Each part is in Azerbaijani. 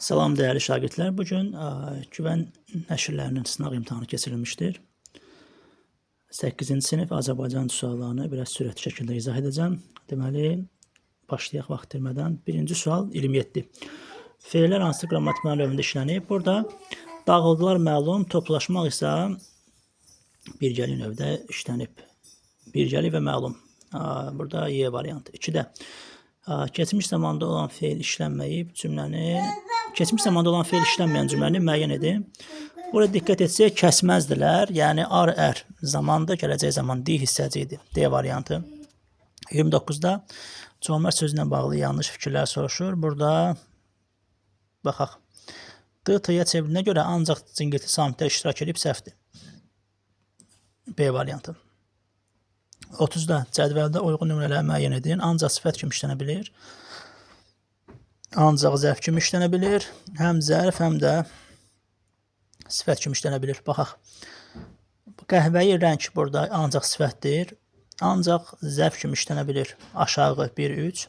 Salam değerli şagirdlər. Bugün güvən nəşrlərinin sınaq imtahanı keçirilmişdir. 8-ci sinif Azərbaycan suallarını biraz sürətli şəkildə izah edəcəm. Deməli, başlayaq vaxt itirmədən. Birinci sual 27. Fe'lər hansı qrammatik növündə işlənib? Burada dağıldılar məlum, toplaşmaq isə birgəli növdə işlənib. Birgəli və məlum. Burada Y variantı. 2-də keçmiş zamanda olan fe'l işlənməyib cümləni, keçmiş zamanda olan fe'l işlənməyən cümləni müəyyən edin. Burada diqqət etsək, kəsməzdilər, yəni ar, zamanda, gələcək zaman D hissəci idi. D variantı. 29-da Comər sözünə bağlı yanlış fikirlər soruşur. Burada baxaq. D, T-yə çevrilinə görə ancaq cingilti samitlər iştirak edib səhvdir. B variantı. 30-da cədvəldə uyğun nümunələri müəyyən edin. Ancaq sifət kimi işlənə bilir. Ancaq zərf kimi işlənə bilir. Həm zərf, həm də sifət kimi işlənə bilir. Baxaq. Qəhvəyi rəng burada ancaq sifətdir. Ancaq zərf kimi işlənə bilir. Aşağı 1-3.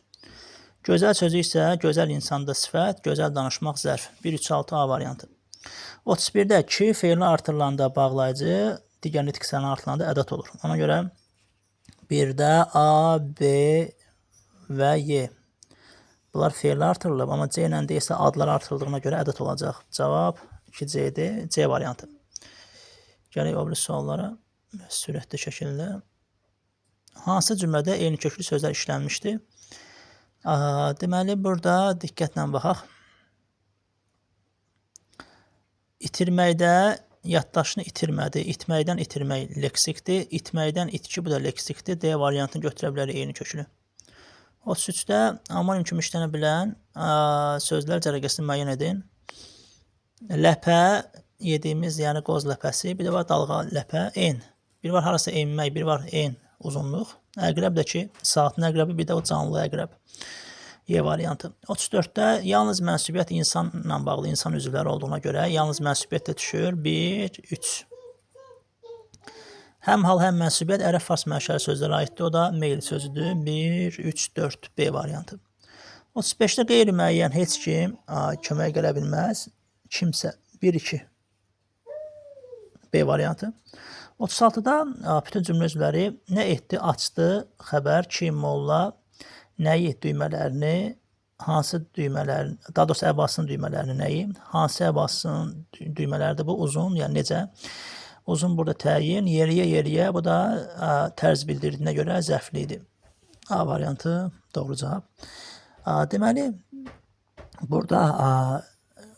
Gözəl sözü isə gözəl insanda sifət, gözəl danışmaq zərf. 1-3-6 A variantı. 31-də ki, fe'li artırılanda bağlayıcı, digər nitq hissələri artırılanda ədət olur. Ona görə 1-də A, B və Y. Bunlar fe'li artırılıb, amma C ilə D isə adlar artırıldığına görə ədət olacaq. Cavab 2C'dir, C variantı. Gələk o biri suallara sürətli şəkildə. Hansı cümlədə eyni köklü sözlər işlənmişdir? Deməli, burada diqqətlə baxaq. İtirməkdə yaddaşını itirmədi. İtməkdən itirmək leksikdir. İtməkdən itki, bu da leksikdir. D variantını götürə bilərik eyni köklü. 33-də amonim kimi işlənə bilən sözlər cərəqəsini müəyyən edin. Ləpə yediyimiz, yəni qoz ləpəsi, bir də var dalğa ləpə, en. Bir var harasa enmək, bir var en uzunluq. Əqrəb də ki, saatın əqrəbi, bir də o canlı əqrəb. Y variantı. 34-də yalnız mənsubiyyət insanla bağlı insan üzvləri olduğuna görə yalnız mənsubiyyət də düşür. 1-3. Həm hal, həm mənsubiyyət ərəb fars mənşəli sözlərə aiddir. O da meyl sözüdür. 1-3-4 B variantı. 35-də qeyri-müəyyən heç kim kömək gələ bilməz. Kimsə 1-2 B variantı. 36-da bütün cümlə üzvləri nə etdi, açdı, xəbər, kim, molla, nəyi düymələrini, hansı düymələrini, daha doğrusu əbasının düymələrini nəyi, hansı əbasının düymələridir bu, uzun, yəni necə, uzun burada təyin, yeriyə, bu da tərz bildirdiyinə görə zərfli idi. A variantı doğru cavab. Deməli, burada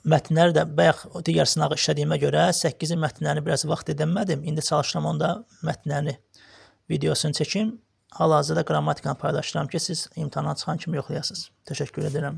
mətnləri də bayaq digər sınağı işlədiyimə görə 8-in mətnlərini biraz vaxt edəmədim. İndi çalışıram onda mətnlərini videosunu çəkim. Hal-hazırda qrammatikanı paylaşıram ki, siz imtahana çıxan kimi yoxlayasınız. Təşəkkür edirəm.